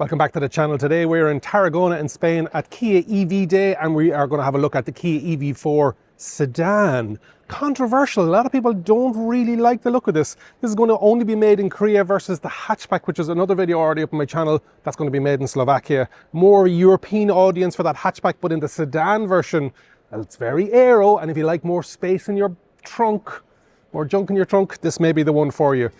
Welcome back to the channel. Today we're in Tarragona in Spain at Kia EV Day, and we are going to have a look at the Kia EV4 Sedan. Controversial. A lot of people don't really like the look of this. This is going to only be made in Korea versus the hatchback, which is another video already up on my channel that's going to be made in Slovakia. More European audience for that hatchback, but in the sedan version, well, it's very aero, and if you like more space in your trunk, more junk in your trunk, this may be the one for you.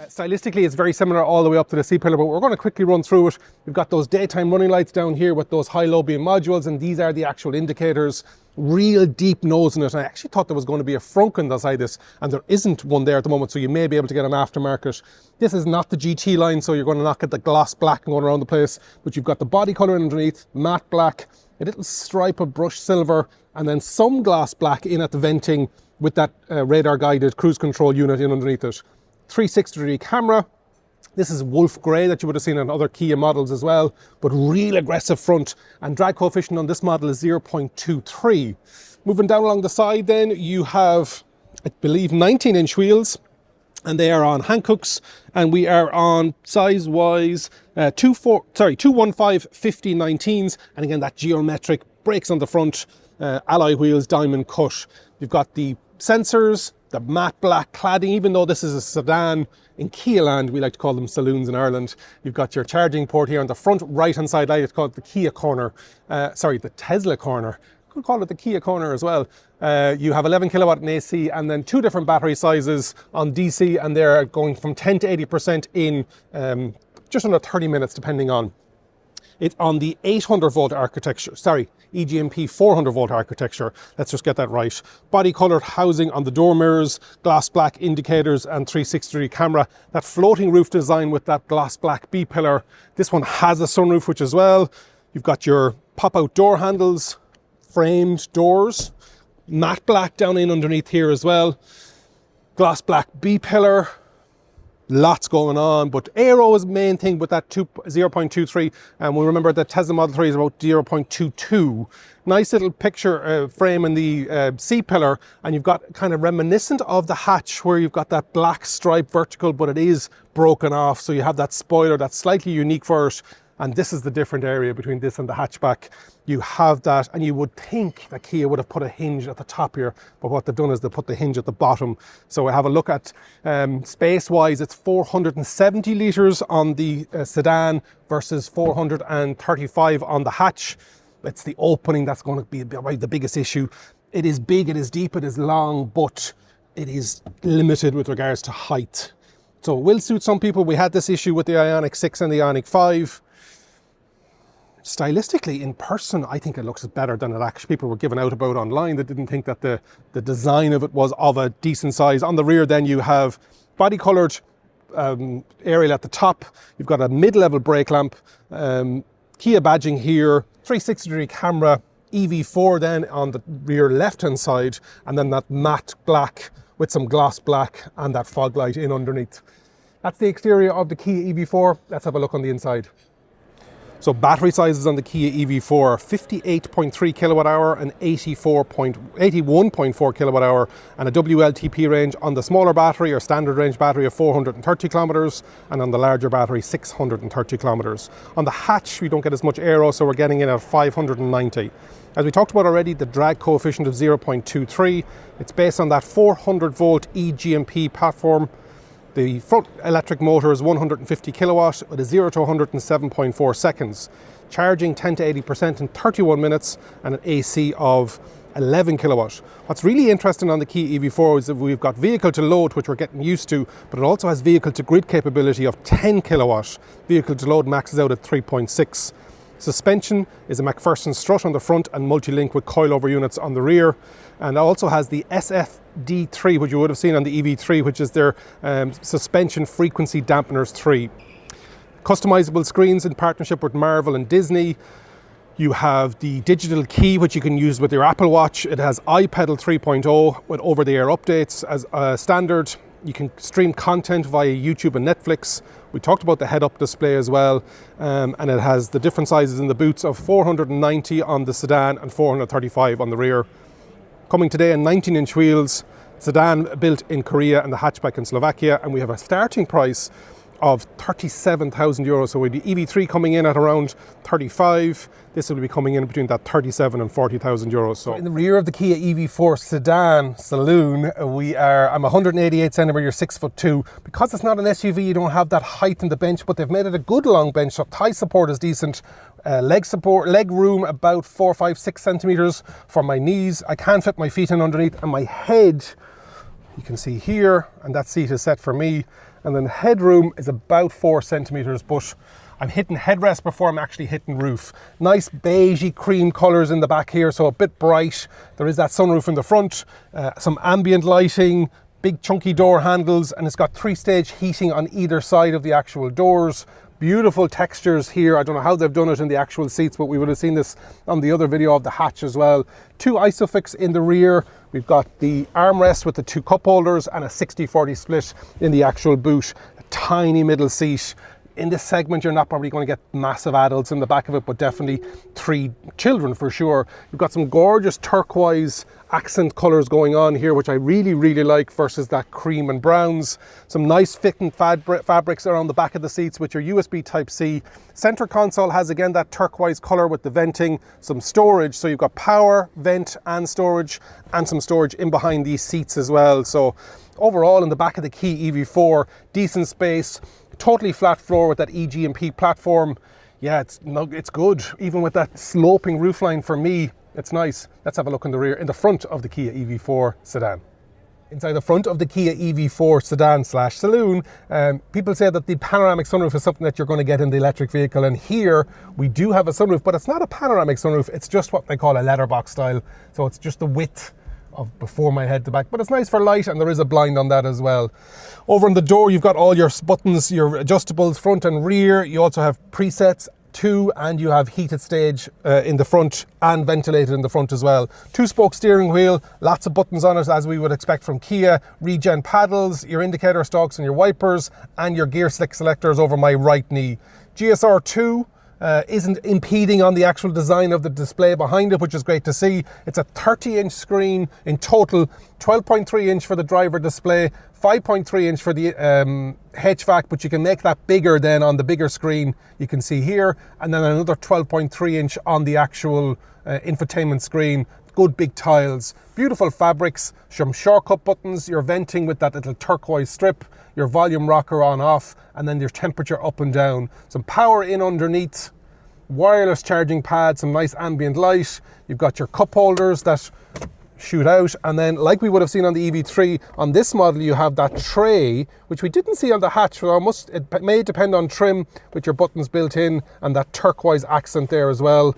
Stylistically, it's very similar all the way up to the C-pillar, but we're going to quickly run through it. We've got those daytime running lights down here with those high-low beam modules, and these are the actual indicators. Real deep nose in it. I actually thought there was going to be a Frunken beside this, and there isn't one there at the moment, so you may be able to get an aftermarket. This is not the GT line, so you're going to not get the gloss black going around the place, but you've got the body colour underneath, matte black, a little stripe of brushed silver, and then some gloss black in at the venting with that radar-guided cruise control unit in underneath it. 360-degree camera. This is wolf grey that you would have seen on other Kia models as well, but real aggressive front, and drag coefficient on this model is 0.23. Moving down along the side then, you have, I believe, 19-inch wheels, and they are on Hankooks, and we are on size-wise 215/50/19s, and again that geometric brakes on the front, alloy wheels, diamond cut. You've got the sensors, the matte black cladding. Even though this is a sedan, in Kia land we like to call them saloons in Ireland. You've got your charging port here on the front right hand side. I like to call it the Kia corner, the Tesla corner. Could call it the Kia corner as well. You have 11 kilowatt in AC, and then two different battery sizes on DC, and they're going from 10 to 80% in just under 30 minutes depending on. It's on the 800 volt architecture, EGMP 400 volt architecture. Let's just get that right. Body coloured housing on the door mirrors, gloss black indicators, and 360-degree camera. That floating roof design with that gloss black B-pillar. This one has a sunroof, which as well. You've got your pop-out door handles, framed doors, matte black down in underneath here as well. Gloss black B-pillar. Lots going on, but aero is the main thing with that 0.23, and we remember that Tesla Model 3 is about 0.22. Nice little picture frame in the C-pillar, and you've got kind of reminiscent of the hatch where you've got that black stripe vertical, but it is broken off, so you have that spoiler that's slightly unique for it. And this is the different area between this and the hatchback. You have that, and you would think that Kia would have put a hinge at the top here, but what they've done is they put the hinge at the bottom. So we have a look at space-wise, it's 470 litres on the sedan versus 435 on the hatch. It's the opening that's going to be the biggest issue. It is big, it is deep, it is long, but it is limited with regards to height. So it will suit some people. We had this issue with the Ioniq 6 and the Ioniq 5. Stylistically, in person, I think it looks better than it actually people were giving out about online. They didn't think that the design of it was of a decent size. On the rear then you have body coloured aerial at the top. You've got a mid-level brake lamp, Kia badging here, 360-degree camera, EV4 then on the rear left-hand side, and then that matte black with some gloss black and that fog light in underneath. That's the exterior of the Kia EV4. Let's have a look on the inside. So battery sizes on the Kia EV4 are 58.3 kilowatt hour and 81.4 kilowatt hour, and a WLTP range on the smaller battery or standard range battery of 430 kilometers, and on the larger battery 630 kilometers. On the hatch we don't get as much aero, so we're getting in at 590. As we talked about already, the drag coefficient of 0.23. It's based on that 400 volt eGMP platform. The front electric motor is 150 kilowatt with a 0 to 100 in 7.4 seconds. Charging 10 to 80% in 31 minutes, and an AC of 11 kilowatt. What's really interesting on the Kia EV4 is that we've got vehicle to load, which we're getting used to, but it also has vehicle to grid capability of 10 kilowatt. Vehicle to load maxes out at 3.6. Suspension is a McPherson strut on the front and multi-link with coilover units on the rear, and it also has the SFD3, which you would have seen on the EV3, which is their suspension frequency dampeners 3. Customizable screens in partnership with Marvel and Disney. You have the digital key, which you can use with your Apple Watch. It has iPedal 3.0 with over-the-air updates as standard. You can stream content via YouTube and Netflix. We talked about the head-up display as well, and it has the different sizes in the boots of 490 on the sedan and 435 on the rear. Coming today in 19-inch wheels, sedan built in Korea and the hatchback in Slovakia, and we have a starting price of 37,000 euros. So with the EV3 coming in at around 35, this will be coming in between that 37 and 40,000 euros. So in the rear of the Kia EV4 Sedan Saloon, I'm 188 centimeters, 6'2". Because it's not an SUV, you don't have that height in the bench, but they've made it a good long bench. So thigh support is decent. Leg room about 4, 5, 6 centimeters for my knees. I can fit my feet in underneath, and my head, you can see here, and that seat is set for me. And then the headroom is about 4 centimeters, but I'm hitting headrest before I'm actually hitting roof. Nice beigey cream colors in the back here, so a bit bright. There is that sunroof in the front, some ambient lighting, big chunky door handles, and it's got 3-stage heating on either side of the actual doors. Beautiful textures here. I don't know how they've done it in the actual seats, but we would have seen this on the other video of the hatch as well. 2 Isofix in the rear. We've got the armrest with the 2 cup holders and a 60-40 split in the actual boot. A tiny middle seat. In this segment, you're not probably going to get massive adults in the back of it, but definitely 3 children for sure. You've got some gorgeous turquoise accent colors going on here, which I really, really like, versus that cream and browns. Some nice fitting fabrics around the back of the seats with your USB Type-C. Center console has again that turquoise color with the venting, some storage. So you've got power, vent and storage, and some storage in behind these seats as well. So overall, in the back of the Kia EV4, decent space. Totally flat floor with that EG&P platform. Yeah, it's good. Even with that sloping roofline, for me, it's nice. Let's have a look in the rear, in the front of the Kia EV4 Sedan. Inside the front of the Kia EV4 Sedan / Saloon, people say that the panoramic sunroof is something that you're going to get in the electric vehicle, and here we do have a sunroof, but it's not a panoramic sunroof. It's just what they call a letterbox style. So it's just the width of before my head to back, but it's nice for light, and there is a blind on that as well. Over on the door, you've got all your buttons, your adjustables front and rear. You also have presets too, and you have heated stage in the front and ventilated in the front as well. 2-spoke steering wheel, lots of buttons on it as we would expect from Kia. Regen paddles, your indicator stalks and your wipers, and your gear slick selectors over my right knee. GSR 2 isn't impeding on the actual design of the display behind it, which is great to see. It's a 30-inch screen in total, 12.3 inch for the driver display, 5.3 inch for the HVAC, but you can make that bigger then on the bigger screen you can see here, and then another 12.3 inch on the actual infotainment screen. Good big tiles, beautiful fabrics, some shortcut buttons, your venting with that little turquoise strip, your volume rocker on off, and then your temperature up and down. Some power in underneath, wireless charging pad, some nice ambient light. You've got your cup holders that shoot out, and then like we would have seen on the EV3, on this model you have that tray, which we didn't see on the hatch, so it may depend on trim, with your buttons built in and that turquoise accent there as well.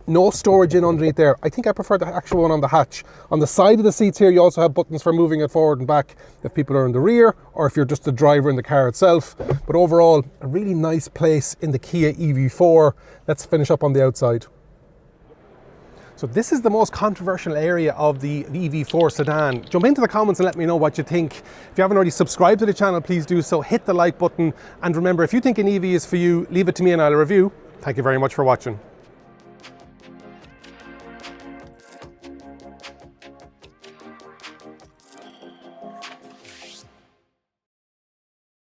No storage in underneath there. I think I prefer the actual one on the hatch. On the side of the seats here, you also have buttons for moving it forward and back if people are in the rear, or if you're just the driver in the car itself. But overall, a really nice place in the Kia EV4. Let's finish up on the outside. So this is the most controversial area of the EV4 Sedan. Jump into the comments and let me know what you think. If you haven't already subscribed to the channel, please do so. Hit the like button. And remember, if you think an EV is for you, leave it to me and I'll review. Thank you very much for watching.